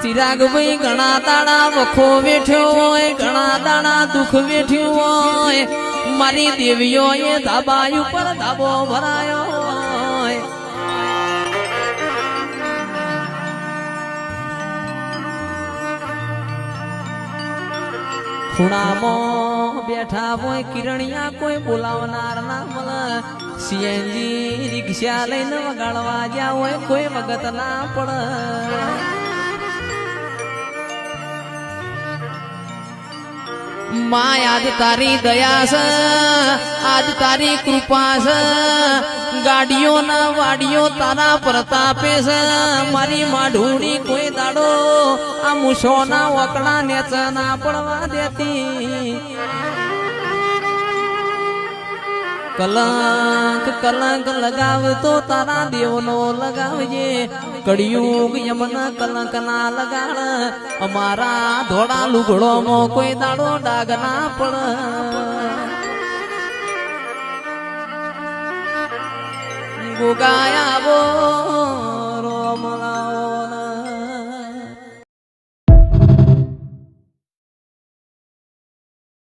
ચિરાગ ભાઈ ઘણા દાડા વખો વેઠ્યો હોય, ઘણા દાડા દુઃખ વેઠ્યું હોય, મારી દેવીઓ એ ધાબા ઉપર ધાબો ભરાયો હોય. ખૂણામાં બેઠા હોય કિરણિયા કોઈ બોલાવનાર ના મળે. સીએનજી રિક્ષા લઈને વગાડવા જ્યાં હોય કોઈ વગત ના પડે. માં આજ તારી દયા છે, આજ તારી કૃપા છે, ગાડીઓ ના વાડીઓ તારા પ્રતાપે છે. મારી માઢુડી કોઈ દાડો આ મૂછો ના વકડા નેચ ના પડવા દેતી. કલંક કલંક લગાવતો તારા દેવનો લગાવજે. કળિયુગ યમન કલંક ના લગાડ. અમારા ધોળા લુગડોમાં કોઈ દાડો ડાગ ના પડ. ગોગાય